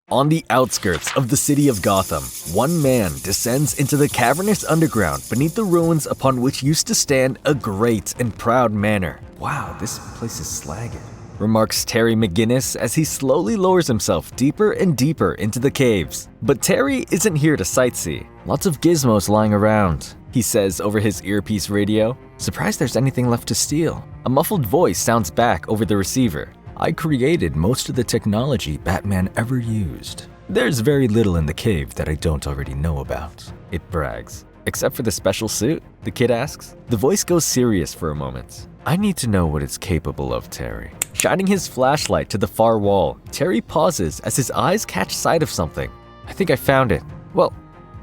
On the outskirts of the city of Gotham, one man descends into the cavernous underground beneath the ruins upon which used to stand a great and proud manor. "Wow, this place is slagging," remarks Terry McGinnis as he slowly lowers himself deeper and deeper into the caves. But Terry isn't here to sightsee. "Lots of gizmos lying around," he says over his earpiece radio. "Surprised there's anything left to steal." A muffled voice sounds back over the receiver. "I created most of the technology Batman ever used. There's very little in the cave that I don't already know about," it brags. "Except for the special suit?" the kid asks. The voice goes serious for a moment. "I need to know what it's capable of, Terry." Shining his flashlight to the far wall, Terry pauses as his eyes catch sight of something. "I think I found it. Well,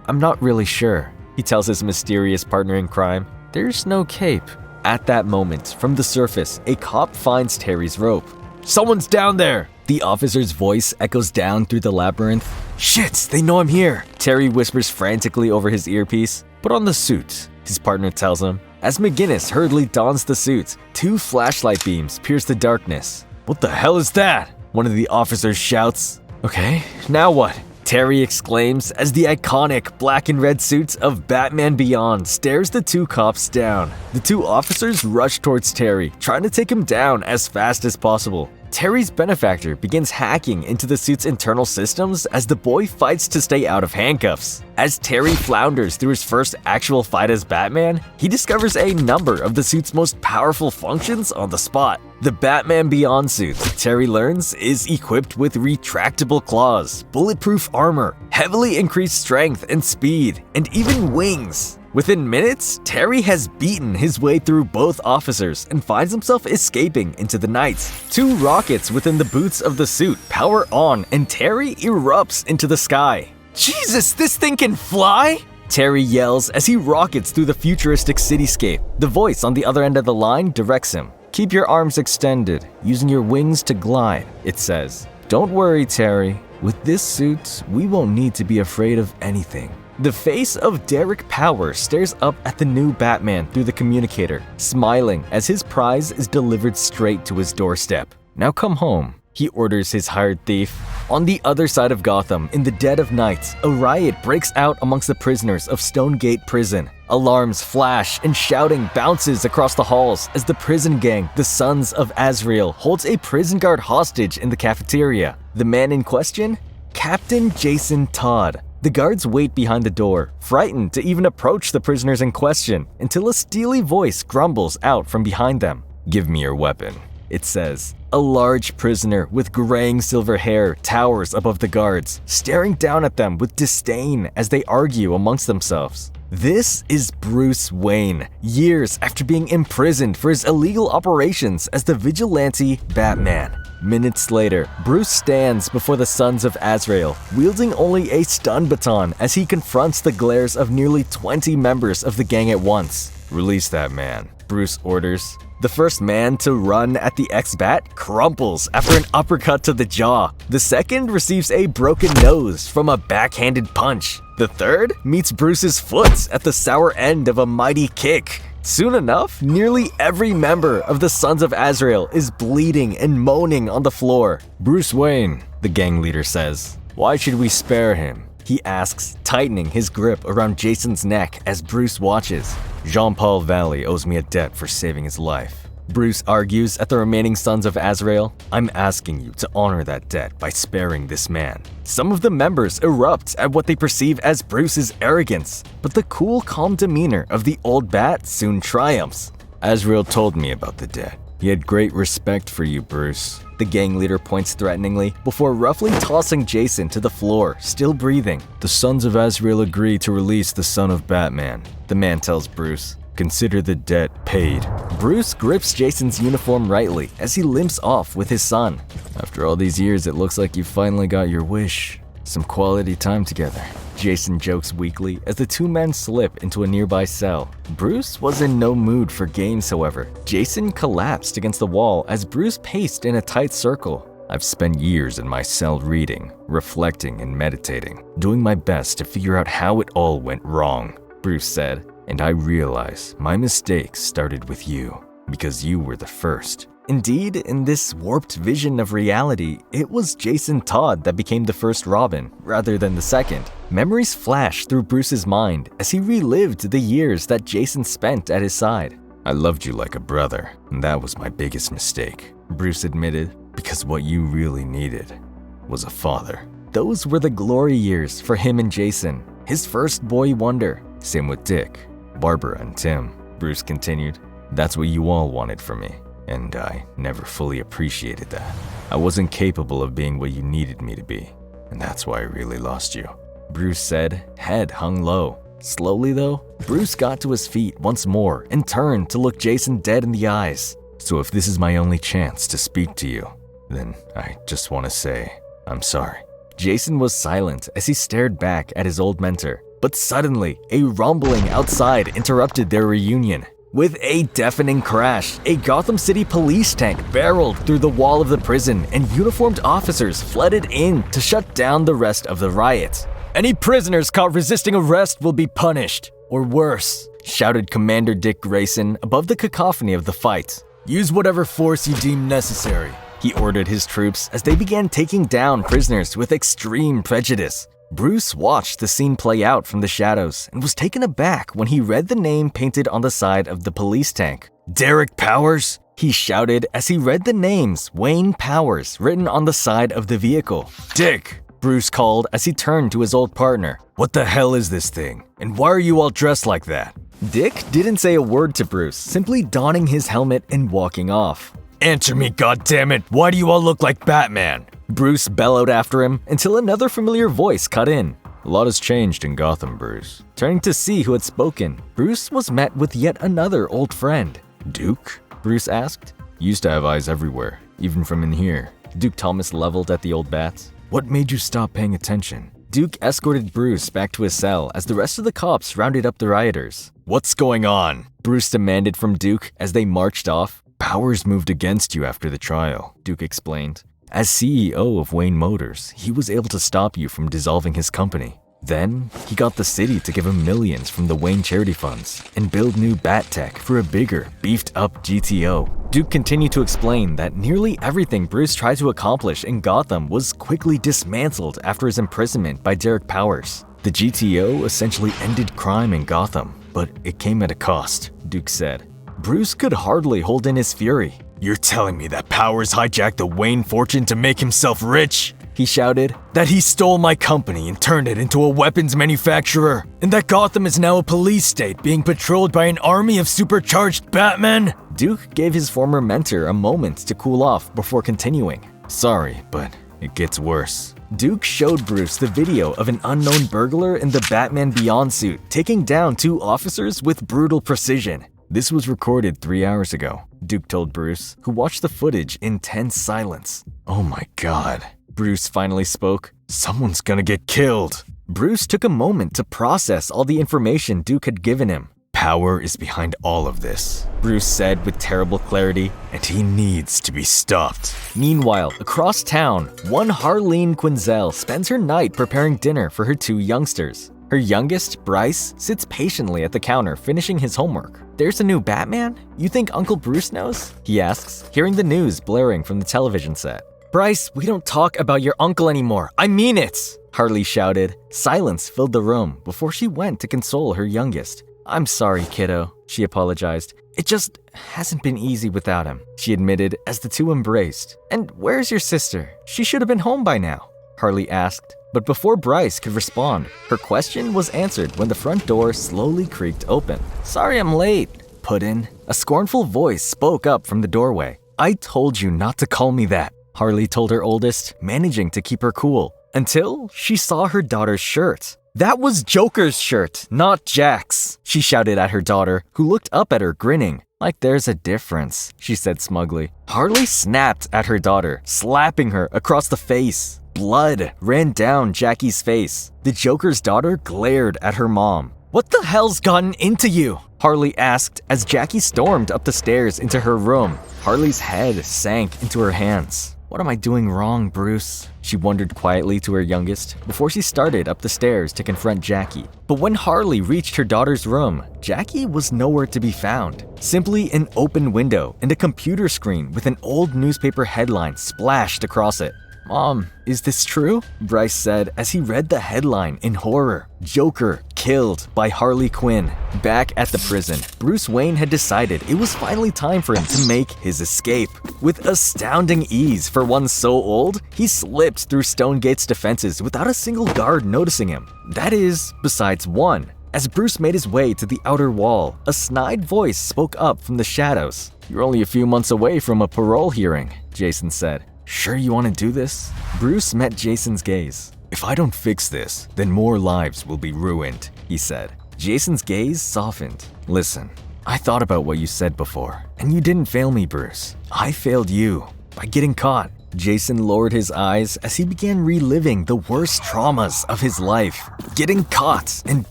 I'm not really sure," he tells his mysterious partner in crime. "There's no cape." At that moment, from the surface, a cop finds Terry's rope. "Someone's down there!" The officer's voice echoes down through the labyrinth. "Shit, they know I'm here!" Terry whispers frantically over his earpiece. "Put on the suit," his partner tells him. As McGinnis hurriedly dons the suit, two flashlight beams pierce the darkness. "What the hell is that?" one of the officers shouts. "Okay, now what?" Terry exclaims as the iconic black and red suits of Batman Beyond stares the two cops down. The two officers rush towards Terry, trying to take him down as fast as possible. Terry's benefactor begins hacking into the suit's internal systems as the boy fights to stay out of handcuffs. As Terry flounders through his first actual fight as Batman, he discovers a number of the suit's most powerful functions on the spot. The Batman Beyond suit, Terry learns, is equipped with retractable claws, bulletproof armor, heavily increased strength and speed, and even wings. Within minutes, Terry has beaten his way through both officers and finds himself escaping into the night. Two rockets within the boots of the suit power on and Terry erupts into the sky. "Jesus, this thing can fly!" Terry yells as he rockets through the futuristic cityscape. The voice on the other end of the line directs him. "Keep your arms extended, using your wings to glide," it says. "Don't worry, Terry. With this suit, we won't need to be afraid of anything." The face of Derek Power stares up at the new Batman through the communicator, smiling as his prize is delivered straight to his doorstep. "Now come home," he orders his hired thief. On the other side of Gotham, in the dead of night, a riot breaks out amongst the prisoners of Stonegate Prison. Alarms flash and shouting bounces across the halls as the prison gang, the Sons of Azrael, holds a prison guard hostage in the cafeteria. The man in question? Captain Jason Todd. The guards wait behind the door, frightened to even approach the prisoners in question, until a steely voice grumbles out from behind them. "Give me your weapon," it says. A large prisoner with graying silver hair towers above the guards, staring down at them with disdain as they argue amongst themselves. This is Bruce Wayne, years after being imprisoned for his illegal operations as the vigilante Batman. Minutes later, Bruce stands before the Sons of Azrael, wielding only a stun baton as he confronts the glares of nearly 20 members of the gang at once. "Release that man," Bruce orders. The first man to run at the ex-Bat crumples after an uppercut to the jaw. The second receives a broken nose from a backhanded punch. The third meets Bruce's foot at the sour end of a mighty kick. Soon enough, nearly every member of the Sons of Azrael is bleeding and moaning on the floor. "Bruce Wayne," the gang leader says. "Why should we spare him?" he asks, tightening his grip around Jason's neck as Bruce watches. "Jean-Paul Valley owes me a debt for saving his life," Bruce argues at the remaining Sons of Azrael. "I'm asking you to honor that debt by sparing this man." Some of the members erupt at what they perceive as Bruce's arrogance, but the cool, calm demeanor of the old Bat soon triumphs. "Azrael told me about the debt. He had great respect for you, Bruce," the gang leader points threateningly before roughly tossing Jason to the floor, still breathing. "The Sons of Azrael agree to release the son of Batman," the man tells Bruce. "Consider the debt paid." Bruce grips Jason's uniform rightly as he limps off with his son. "After all these years, it looks like you finally got your wish. Some quality time together," Jason jokes weakly as the two men slip into a nearby cell. Bruce was in no mood for games, however. Jason collapsed against the wall as Bruce paced in a tight circle. "I've spent years in my cell reading, reflecting, and meditating, doing my best to figure out how it all went wrong," Bruce said. "And I realize my mistakes started with you, because you were the first. Indeed, in this warped vision of reality, it was Jason Todd that became the first Robin, rather than the second. Memories flashed through Bruce's mind as he relived the years that Jason spent at his side. "I loved you like a brother, and that was my biggest mistake," Bruce admitted, "because what you really needed was a father." Those were the glory years for him and Jason, his first boy wonder. Same with Dick, Barbara, and Tim, Bruce continued. "That's what you all wanted from me, and I never fully appreciated that. I wasn't capable of being what you needed me to be, and that's why I really lost you," Bruce said, head hung low. Slowly though, Bruce got to his feet once more and turned to look Jason dead in the eyes. "So if this is my only chance to speak to you, then I just want to say I'm sorry." Jason was silent as he stared back at his old mentor, but suddenly a rumbling outside interrupted their reunion. With a deafening crash, a Gotham City police tank barreled through the wall of the prison and uniformed officers flooded in to shut down the rest of the riot. "Any prisoners caught resisting arrest will be punished, or worse," shouted Commander Dick Grayson above the cacophony of the fight. "Use whatever force you deem necessary," he ordered his troops as they began taking down prisoners with extreme prejudice. Bruce watched the scene play out from the shadows and was taken aback when he read the name painted on the side of the police tank. "Derek Powers?" he shouted as he read the names Wayne Powers written on the side of the vehicle. "Dick," Bruce called as he turned to his old partner. "What the hell is this thing? And why are you all dressed like that?" Dick didn't say a word to Bruce, simply donning his helmet and walking off. "Answer me, goddammit! Why do you all look like Batman?" Bruce bellowed after him until another familiar voice cut in. "A lot has changed in Gotham, Bruce." Turning to see who had spoken, Bruce was met with yet another old friend. "Duke?" Bruce asked. "You used to have eyes everywhere, even from in here." Duke Thomas leveled at the old bat. "What made you stop paying attention?" Duke escorted Bruce back to his cell as the rest of the cops rounded up the rioters. "What's going on?" Bruce demanded from Duke as they marched off. "Powers moved against you after the trial," Duke explained. "As CEO of Wayne Motors, he was able to stop you from dissolving his company. Then, he got the city to give him millions from the Wayne charity funds and build new bat tech for a bigger, beefed-up GTO. Duke continued to explain that nearly everything Bruce tried to accomplish in Gotham was quickly dismantled after his imprisonment by Derek Powers. The GTO essentially ended crime in Gotham, but it came at a cost, Duke said. Bruce could hardly hold in his fury. "You're telling me that Powers hijacked the Wayne fortune to make himself rich?" he shouted. "That he stole my company and turned it into a weapons manufacturer? And that Gotham is now a police state being patrolled by an army of supercharged Batmen?" Duke gave his former mentor a moment to cool off before continuing. "Sorry, but it gets worse." Duke showed Bruce the video of an unknown burglar in the Batman Beyond suit taking down two officers with brutal precision. "This was recorded 3 hours ago," Duke told Bruce, who watched the footage in tense silence. "Oh my God," Bruce finally spoke. "Someone's gonna get killed." Bruce took a moment to process all the information Duke had given him. "Power is behind all of this," Bruce said with terrible clarity, "and he needs to be stopped." Meanwhile, across town, one Harleen Quinzel spends her night preparing dinner for her two youngsters. Her youngest, Bryce, sits patiently at the counter finishing his homework. "There's a new Batman? You think Uncle Bruce knows?" he asks, hearing the news blaring from the television set. "Bryce, we don't talk about your uncle anymore. I mean it!" Harley shouted. Silence filled the room before she went to console her youngest. "I'm sorry, kiddo," she apologized. "It just hasn't been easy without him," she admitted as the two embraced. "And where's your sister? She should have been home by now," Harley asked. But before Bryce could respond, her question was answered when the front door slowly creaked open. "Sorry I'm late, Puddin'." A scornful voice spoke up from the doorway. "I told you not to call me that," Harley told her oldest, managing to keep her cool, until she saw her daughter's shirt. "That was Joker's shirt, not Jack's," she shouted at her daughter, who looked up at her grinning. "Like there's a difference," she said smugly. Harley snapped at her daughter, slapping her across the face. Blood ran down Jackie's face. The Joker's daughter glared at her mom. "What the hell's gotten into you?" Harley asked as Jackie stormed up the stairs into her room. Harley's head sank into her hands. What am I doing wrong, Bruce? She wondered quietly to her youngest before she started up the stairs to confront Jackie. But when Harley reached her daughter's room, Jackie was nowhere to be found. Simply an open window and a computer screen with an old newspaper headline splashed across it. "Mom, is this true?" Bryce said as he read the headline in horror. Joker killed by Harley Quinn. Back at the prison, Bruce Wayne had decided it was finally time for him to make his escape. With astounding ease for one so old, he slipped through Stonegate's defenses without a single guard noticing him. That is, besides one. As Bruce made his way to the outer wall, a snide voice spoke up from the shadows. "You're only a few months away from a parole hearing," Jason said. "Sure you want to do this?" Bruce met Jason's gaze. "If I don't fix this, then more lives will be ruined," he said. Jason's gaze softened. "Listen, I thought about what you said before, and you didn't fail me, Bruce. I failed you by getting caught." Jason lowered his eyes as he began reliving the worst traumas of his life. Getting caught and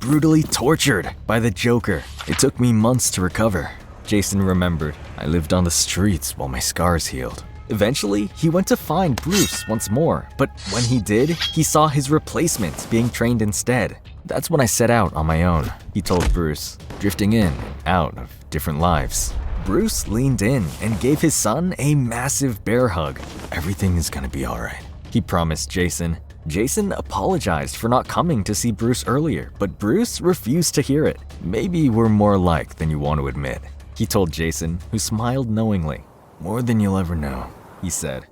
brutally tortured by the Joker. "It took me months to recover," Jason remembered. "I lived on the streets while my scars healed." Eventually, he went to find Bruce once more, but when he did, he saw his replacement being trained instead. "That's when I set out on my own," he told Bruce, "drifting in and out of different lives." Bruce leaned in and gave his son a massive bear hug. "Everything is gonna be alright," he promised Jason. Jason apologized for not coming to see Bruce earlier, but Bruce refused to hear it. "Maybe we're more alike than you want to admit," he told Jason, who smiled knowingly. "More than you'll ever know," he said.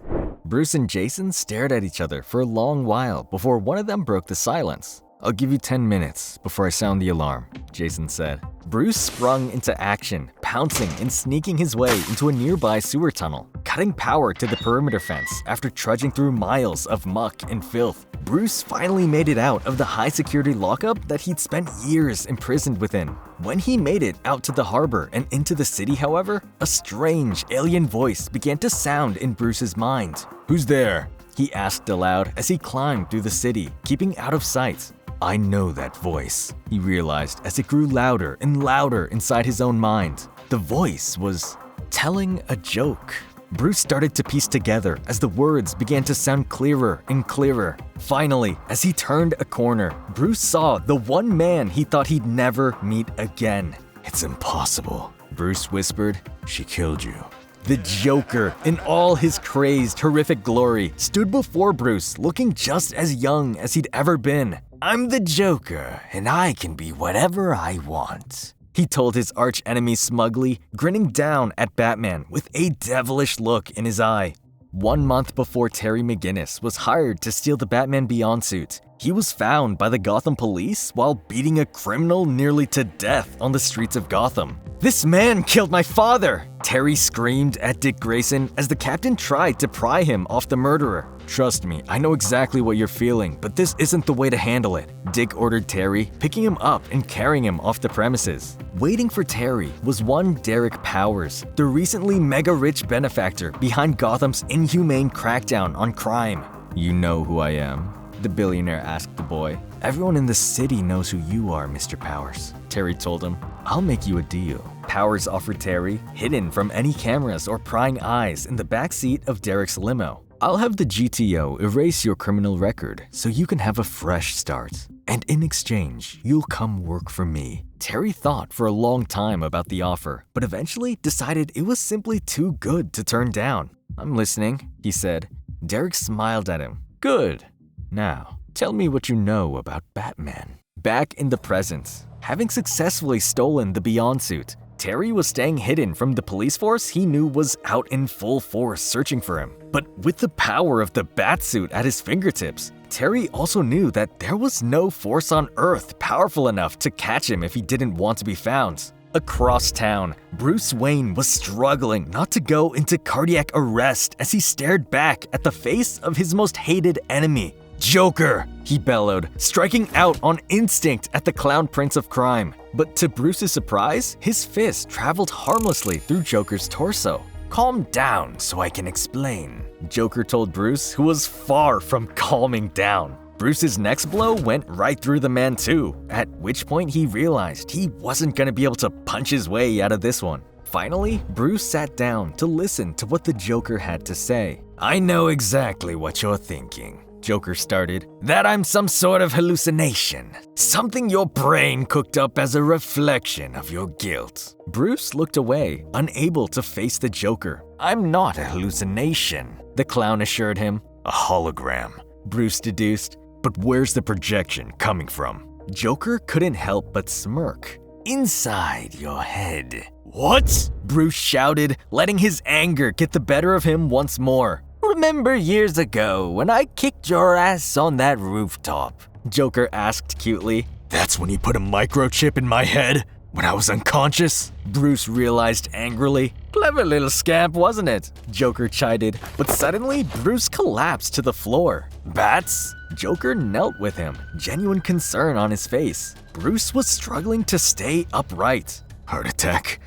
Bruce and Jason stared at each other for a long while before one of them broke the silence. "I'll give you 10 minutes before I sound the alarm," Jason said. Bruce sprung into action, pouncing and sneaking his way into a nearby sewer tunnel, cutting power to the perimeter fence after trudging through miles of muck and filth. Bruce finally made it out of the high-security lockup that he'd spent years imprisoned within. When he made it out to the harbor and into the city, however, a strange alien voice began to sound in Bruce's mind. "Who's there?" he asked aloud as he climbed through the city, keeping out of sight. "I know that voice," he realized as it grew louder and louder inside his own mind. The voice was telling a joke. Bruce started to piece together as the words began to sound clearer and clearer. Finally, as he turned a corner, Bruce saw the one man he thought he'd never meet again. "It's impossible," Bruce whispered. "She killed you." The Joker, in all his crazed, horrific glory, stood before Bruce looking just as young as he'd ever been. "I'm the Joker, and I can be whatever I want," he told his arch-enemy smugly, grinning down at Batman with a devilish look in his eye. 1 month before Terry McGinnis was hired to steal the Batman Beyond suit, he was found by the Gotham police while beating a criminal nearly to death on the streets of Gotham. "This man killed my father!" Terry screamed at Dick Grayson as the captain tried to pry him off the murderer. "Trust me, I know exactly what you're feeling, but this isn't the way to handle it," Dick ordered Terry, picking him up and carrying him off the premises. Waiting for Terry was one Derek Powers, the recently mega-rich benefactor behind Gotham's inhumane crackdown on crime. "You know who I am?" the billionaire asked the boy. "Everyone in the city knows who you are, Mr. Powers," Terry told him. "I'll make you a deal." Powers offered Terry, hidden from any cameras or prying eyes in the backseat of Derek's limo. "I'll have the GTO erase your criminal record so you can have a fresh start. And in exchange, you'll come work for me." Terry thought for a long time about the offer, but eventually decided it was simply too good to turn down. "I'm listening," he said. Derek smiled at him. "Good. Now, tell me what you know about Batman." Back in the present, having successfully stolen the Beyond suit, Terry was staying hidden from the police force he knew was out in full force searching for him. But with the power of the Batsuit at his fingertips, Terry also knew that there was no force on Earth powerful enough to catch him if he didn't want to be found. Across town, Bruce Wayne was struggling not to go into cardiac arrest as he stared back at the face of his most hated enemy. "Joker!" he bellowed, striking out on instinct at the clown prince of crime. But to Bruce's surprise, his fist traveled harmlessly through Joker's torso. "Calm down so I can explain," Joker told Bruce, who was far from calming down. Bruce's next blow went right through the man too, at which point he realized he wasn't going to be able to punch his way out of this one. Finally, Bruce sat down to listen to what the Joker had to say. "I know exactly what you're thinking," Joker started. "That I'm some sort of hallucination. Something your brain cooked up as a reflection of your guilt." Bruce looked away, unable to face the Joker. "I'm not a hallucination," the clown assured him. "A hologram," Bruce deduced. "But where's the projection coming from?" Joker couldn't help but smirk. "Inside your head." "What?" Bruce shouted, letting his anger get the better of him once more. "Remember years ago when I kicked your ass on that rooftop?" Joker asked cutely. "That's when you put a microchip in my head? When I was unconscious?" Bruce realized angrily. "Clever little scamp, wasn't it?" Joker chided, but suddenly Bruce collapsed to the floor. "Bats?" Joker knelt with him, genuine concern on his face. Bruce was struggling to stay upright. "Heart attack?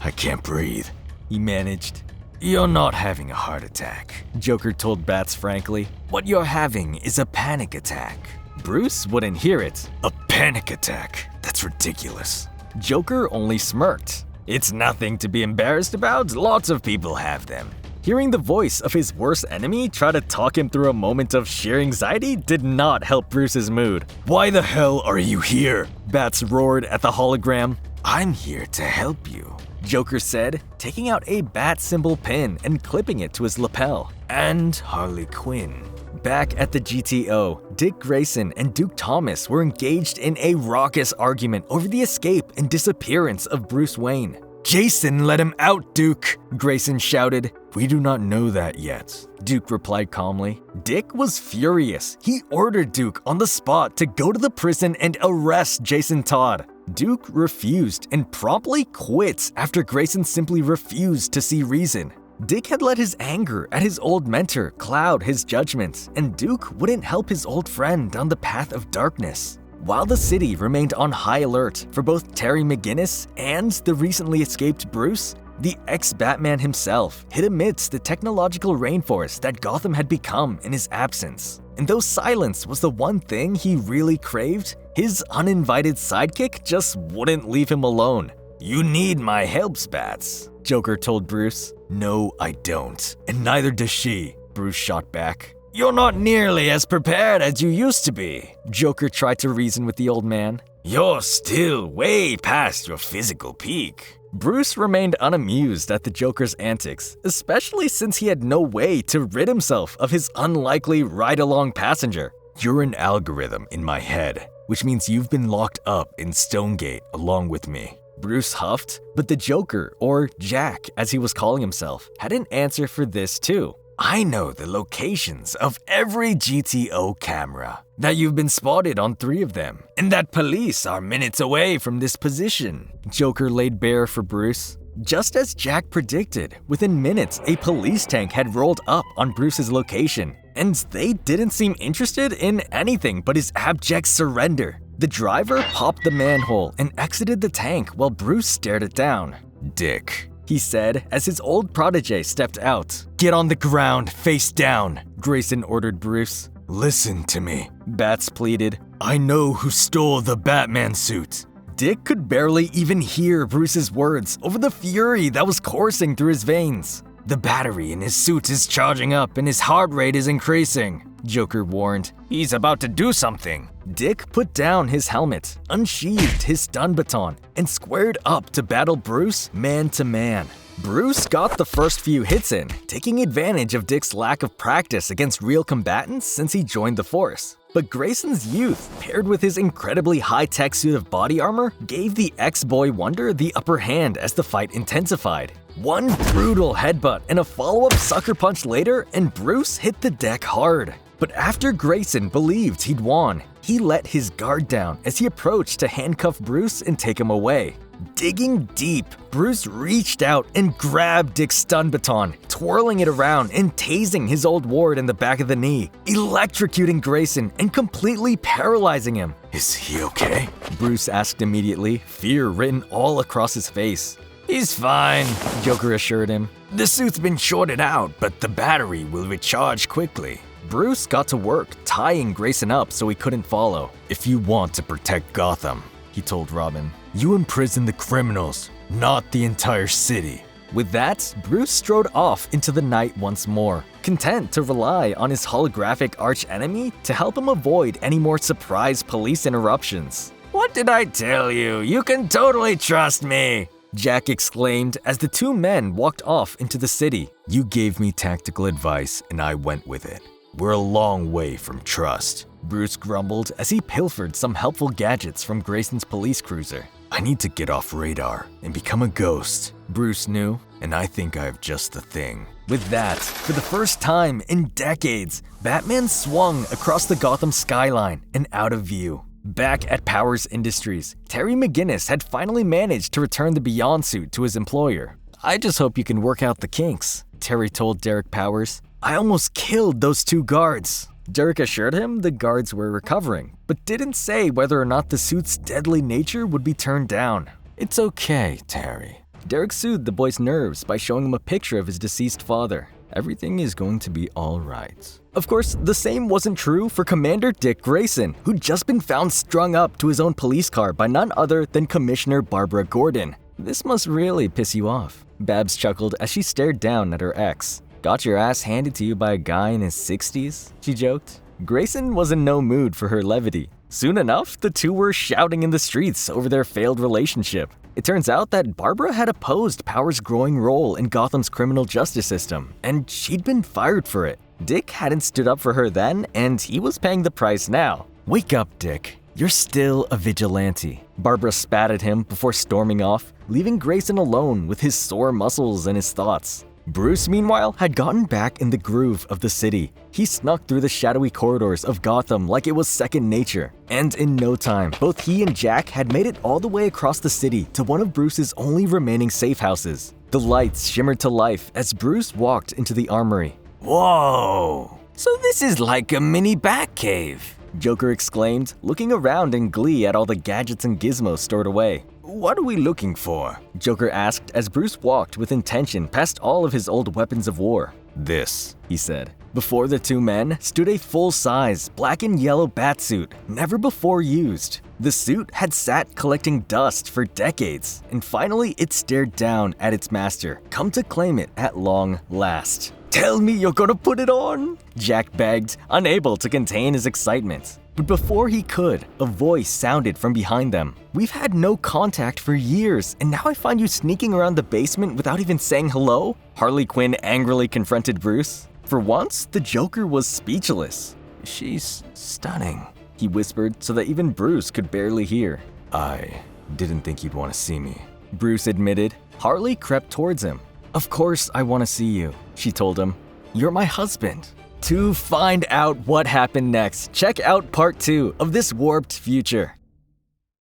I can't breathe," he managed. "You're not having a heart attack," Joker told Bats frankly. "What you're having is a panic attack." Bruce wouldn't hear it. "A panic attack? That's ridiculous." Joker only smirked. "It's nothing to be embarrassed about. Lots of people have them." Hearing the voice of his worst enemy try to talk him through a moment of sheer anxiety did not help Bruce's mood. "Why the hell are you here?" Bats roared at the hologram. "I'm here to help you," Joker said, taking out a bat symbol pin and clipping it to his lapel. "And Harley Quinn." Back at the GTO, Dick Grayson and Duke Thomas were engaged in a raucous argument over the escape and disappearance of Bruce Wayne. "Jason let him out, Duke," Grayson shouted. "We do not know that yet," Duke replied calmly. Dick was furious. He ordered Duke on the spot to go to the prison and arrest Jason Todd. Duke refused and promptly quit after Grayson simply refused to see reason. Dick had let his anger at his old mentor cloud his judgments, and Duke wouldn't help his old friend down the path of darkness. While the city remained on high alert for both Terry McGinnis and the recently escaped Bruce, the ex-Batman himself hid amidst the technological rainforest that Gotham had become in his absence. And though silence was the one thing he really craved, his uninvited sidekick just wouldn't leave him alone. "You need my help, Spats," Joker told Bruce. "No, I don't, and neither does she," Bruce shot back. "You're not nearly as prepared as you used to be," Joker tried to reason with the old man. "You're still way past your physical peak." Bruce remained unamused at the Joker's antics, especially since he had no way to rid himself of his unlikely ride-along passenger. "You're an algorithm in my head, which means you've been locked up in Stonegate along with me," Bruce huffed, but the Joker, or Jack as he was calling himself, had an answer for this too. "I know the locations of every GTO camera, that you've been spotted on 3 of them, and that police are minutes away from this position," Joker laid bare for Bruce. Just as Jack predicted, within minutes a police tank had rolled up on Bruce's location, and they didn't seem interested in anything but his abject surrender. The driver popped the manhole and exited the tank while Bruce stared it down. "Dick," he said as his old protege stepped out. "Get on the ground, face down," Grayson ordered Bruce. "Listen to me," Bats pleaded. "I know who stole the Batman suit." Dick could barely even hear Bruce's words over the fury that was coursing through his veins. "The battery in his suit is charging up and his heart rate is increasing," Joker warned. "He's about to do something." Dick put down his helmet, unsheathed his stun baton, and squared up to battle Bruce man to man. Bruce got the first few hits in, taking advantage of Dick's lack of practice against real combatants since he joined the force. But Grayson's youth, paired with his incredibly high-tech suit of body armor, gave the ex-boy wonder the upper hand as the fight intensified. One brutal headbutt and a follow-up sucker punch later, and Bruce hit the deck hard. But after Grayson believed he'd won, he let his guard down as he approached to handcuff Bruce and take him away. Digging deep, Bruce reached out and grabbed Dick's stun baton, twirling it around and tasing his old ward in the back of the knee, electrocuting Grayson and completely paralyzing him. "Is he okay?" Bruce asked immediately, fear written all across his face. "He's fine," Joker assured him. "The suit's been shorted out, but the battery will recharge quickly." Bruce got to work tying Grayson up so he couldn't follow. "If you want to protect Gotham," he told Robin, "you imprison the criminals. not the entire city. With that, Bruce strode off into the night once more, content to rely on his holographic archenemy to help him avoid any more surprise police interruptions. "What did I tell you? You can totally trust me!" Jack exclaimed as the two men walked off into the city. "You gave me tactical advice and I went with it. We're a long way from trust," Bruce grumbled as he pilfered some helpful gadgets from Grayson's police cruiser. "I need to get off radar and become a ghost," Bruce knew, "and I think I have just the thing." With that, for the first time in decades, Batman swung across the Gotham skyline and out of view. Back at Powers Industries, Terry McGinnis had finally managed to return the Beyond suit to his employer. "I just hope you can work out the kinks," Terry told Derek Powers. "I almost killed those two guards." Derek assured him the guards were recovering, but didn't say whether or not the suit's deadly nature would be turned down. "It's okay, Terry." Derek soothed the boy's nerves by showing him a picture of his deceased father. "Everything is going to be all right." Of course, the same wasn't true for Commander Dick Grayson, who'd just been found strung up to his own police car by none other than Commissioner Barbara Gordon. "This must really piss you off," Babs chuckled as she stared down at her ex. "Got your ass handed to you by a guy in his 60s, she joked. Grayson was in no mood for her levity. Soon enough, the two were shouting in the streets over their failed relationship. It turns out that Barbara had opposed Powers' growing role in Gotham's criminal justice system, and she'd been fired for it. Dick hadn't stood up for her then, and he was paying the price now. "Wake up, Dick. You're still a vigilante." Barbara spat at him before storming off, leaving Grayson alone with his sore muscles and his thoughts. Bruce, meanwhile, had gotten back in the groove of the city. He snuck through the shadowy corridors of Gotham like it was second nature. And in no time, both he and Jack had made it all the way across the city to one of Bruce's only remaining safe houses. The lights shimmered to life as Bruce walked into the armory. "Whoa! So this is like a mini Batcave," Joker exclaimed, looking around in glee at all the gadgets and gizmos stored away. "What are we looking for?" Joker asked as Bruce walked with intention past all of his old weapons of war. "This," he said. Before the two men stood a full-size black and yellow batsuit, never before used. The suit had sat collecting dust for decades, and finally it stared down at its master, come to claim it at long last. "Tell me you're gonna put it on," Jack begged, unable to contain his excitement. But before he could, a voice sounded from behind them. "We've had no contact for years, and now I find you sneaking around the basement without even saying hello?" Harley Quinn angrily confronted Bruce. For once, the Joker was speechless. "She's stunning," he whispered so that even Bruce could barely hear. "I didn't think you'd want to see me," Bruce admitted. Harley crept towards him. "Of course I want to see you," she told him. "You're my husband." To find out what happened next, check out part 2 of this warped future.